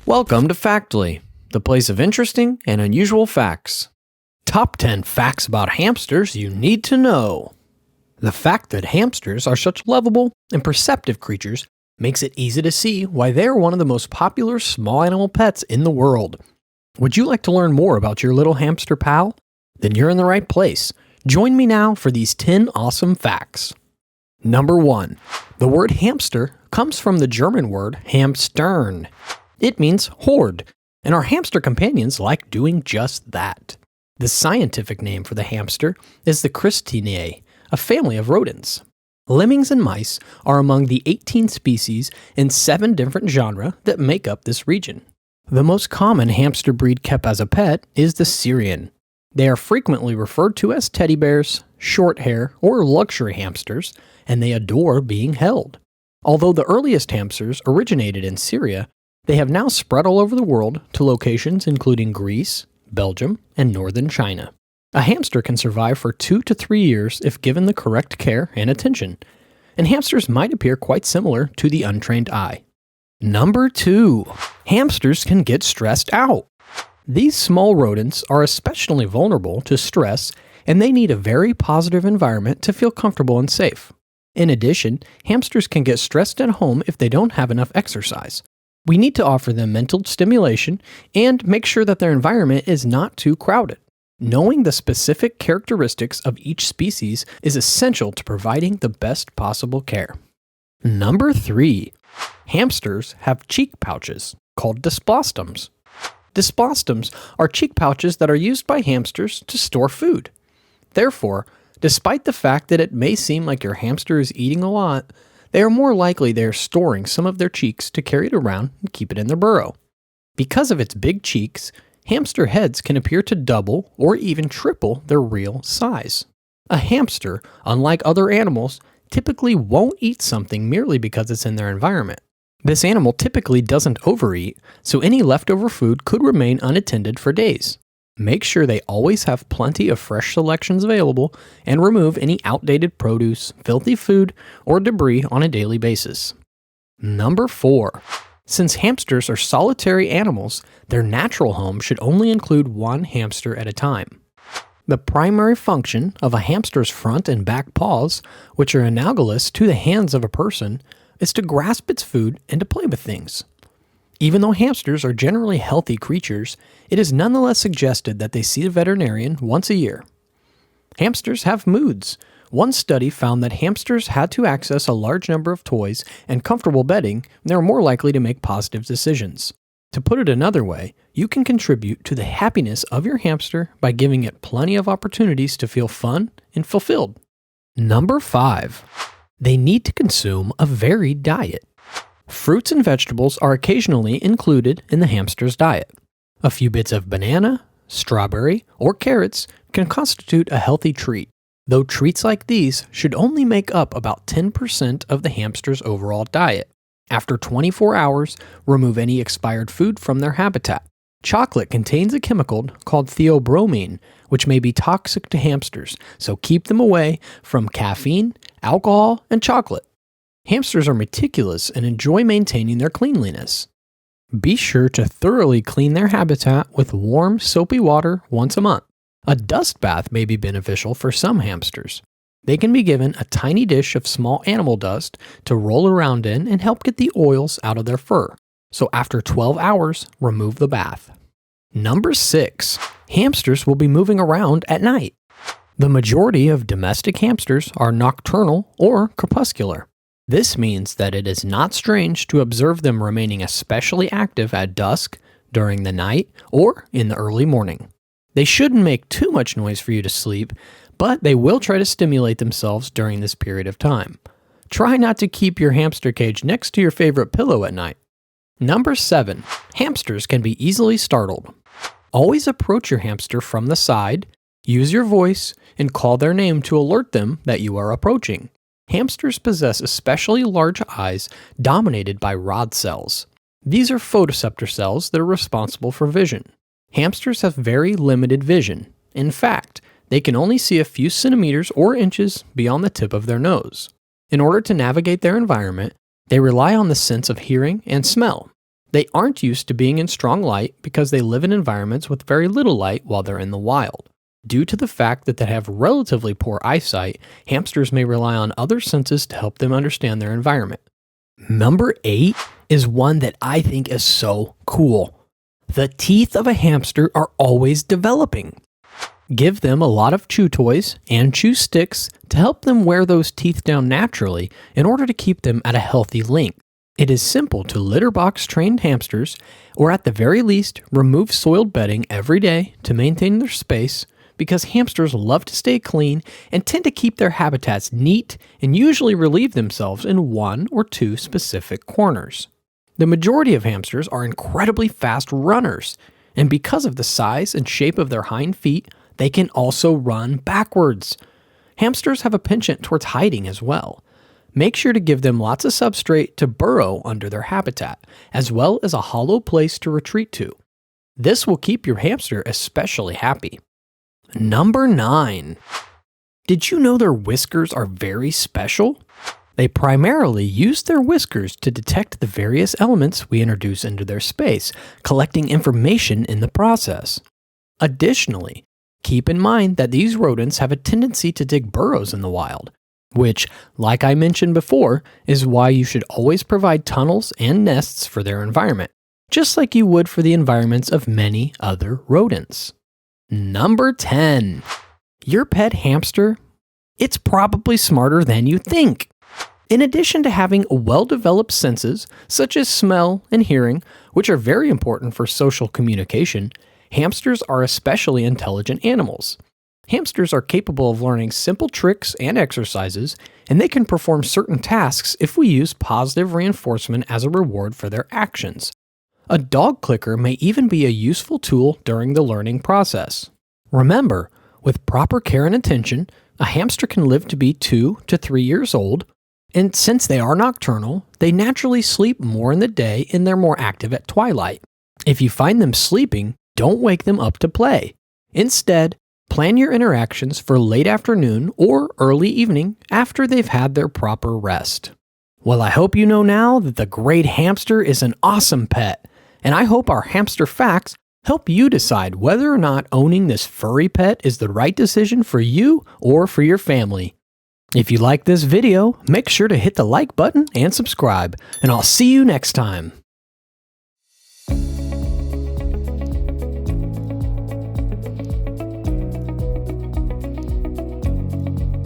Welcome to Factly, the place of interesting and unusual facts. Top 10 facts about hamsters you need to know. The fact that hamsters are such lovable and perceptive creatures makes it easy to see why they are one of the most popular small animal pets in the world. Would you like to learn more about your little hamster pal? Then you're in the right place. Join me now for these 10 awesome facts. Number 1. The word hamster comes from the German word hamstern. It means hoard, and our hamster companions like doing just that. The scientific name for the hamster is the Cristinae, a family of rodents. Lemmings and mice are among the 18 species in 7 different genera that make up this region. The most common hamster breed kept as a pet is the Syrian. They are frequently referred to as teddy bears, short hair, or luxury hamsters, and they adore being held. Although the earliest hamsters originated in Syria, they have now spread all over the world to locations including Greece, Belgium, and northern China. A hamster can survive for 2 to 3 years if given the correct care and attention, and hamsters might appear quite similar to the untrained eye. Number 2. Hamsters can get stressed out. These small rodents are especially vulnerable to stress, and they need a very positive environment to feel comfortable and safe. In addition, hamsters can get stressed at home if they don't have enough exercise. We need to offer them mental stimulation and make sure that their environment is not too crowded. Knowing the specific characteristics of each species is essential to providing the best possible care. Number 3. Hamsters have cheek pouches called dysplastoms. Dysplastoms are cheek pouches that are used by hamsters to store food. Therefore, despite the fact that it may seem like your hamster is eating a lot, they are more likely they are storing some of their cheeks to carry it around and keep it in their burrow. Because of its big cheeks, hamster heads can appear to double or even triple their real size. A hamster, unlike other animals, typically won't eat something merely because it's in their environment. This animal typically doesn't overeat, so any leftover food could remain unattended for days. Make sure they always have plenty of fresh selections available and remove any outdated produce, filthy food, or debris on a daily basis. Number 4. Since hamsters are solitary animals, their natural home should only include one hamster at a time. The primary function of a hamster's front and back paws, which are analogous to the hands of a person, is to grasp its food and to play with things. Even though hamsters are generally healthy creatures, it is nonetheless suggested that they see a veterinarian once a year. Hamsters have moods. One study found that hamsters had to access a large number of toys and comfortable bedding, and they are more likely to make positive decisions. To put it another way, you can contribute to the happiness of your hamster by giving it plenty of opportunities to feel fun and fulfilled. Number 5. They need to consume a varied diet. Fruits and vegetables are occasionally included in the hamster's diet. A few bits of banana, strawberry, or carrots can constitute a healthy treat, though treats like these should only make up about 10% of the hamster's overall diet. After 24 hours, remove any expired food from their habitat. Chocolate contains a chemical called theobromine, which may be toxic to hamsters, so keep them away from caffeine, alcohol, and chocolate. Hamsters are meticulous and enjoy maintaining their cleanliness. Be sure to thoroughly clean their habitat with warm, soapy water once a month. A dust bath may be beneficial for some hamsters. They can be given a tiny dish of small animal dust to roll around in and help get the oils out of their fur. So after 12 hours, remove the bath. Number 6. Hamsters will be moving around at night. The majority of domestic hamsters are nocturnal or crepuscular. This means that it is not strange to observe them remaining especially active at dusk, during the night, or in the early morning. They shouldn't make too much noise for you to sleep, but they will try to stimulate themselves during this period of time. Try not to keep your hamster cage next to your favorite pillow at night. Number 7. Hamsters can be easily startled. Always approach your hamster from the side, use your voice, and call their name to alert them that you are approaching. Hamsters possess especially large eyes dominated by rod cells. These are photoreceptor cells that are responsible for vision. Hamsters have very limited vision. In fact, they can only see a few centimeters or inches beyond the tip of their nose. In order to navigate their environment, they rely on the sense of hearing and smell. They aren't used to being in strong light because they live in environments with very little light while they're in the wild. Due to the fact that they have relatively poor eyesight, hamsters may rely on other senses to help them understand their environment. Number 8 is one that I think is so cool. The teeth of a hamster are always developing. Give them a lot of chew toys and chew sticks to help them wear those teeth down naturally in order to keep them at a healthy length. It is simple to litter box trained hamsters, or at the very least, remove soiled bedding every day to maintain their space, because hamsters love to stay clean and tend to keep their habitats neat and usually relieve themselves in 1 or 2 specific corners. The majority of hamsters are incredibly fast runners, and because of the size and shape of their hind feet, they can also run backwards. Hamsters have a penchant towards hiding as well. Make sure to give them lots of substrate to burrow under their habitat, as well as a hollow place to retreat to. This will keep your hamster especially happy. Number 9. Did you know their whiskers are very special? They primarily use their whiskers to detect the various elements we introduce into their space, collecting information in the process. Additionally, keep in mind that these rodents have a tendency to dig burrows in the wild, which, like I mentioned before, is why you should always provide tunnels and nests for their environment, just like you would for the environments of many other rodents. Number 10. Your pet hamster? It's probably smarter than you think. In addition to having well-developed senses, such as smell and hearing, which are very important for social communication, hamsters are especially intelligent animals. Hamsters are capable of learning simple tricks and exercises, and they can perform certain tasks if we use positive reinforcement as a reward for their actions. A dog clicker may even be a useful tool during the learning process. Remember, with proper care and attention, a hamster can live to be 2 to 3 years old, and since they are nocturnal, they naturally sleep more in the day and they're more active at twilight. If you find them sleeping, don't wake them up to play. Instead, plan your interactions for late afternoon or early evening after they've had their proper rest. Well, I hope you know now that the great hamster is an awesome pet, and I hope our hamster facts help you decide whether or not owning this furry pet is the right decision for you or for your family. If you like this video, make sure to hit the like button and subscribe, and I'll see you next time.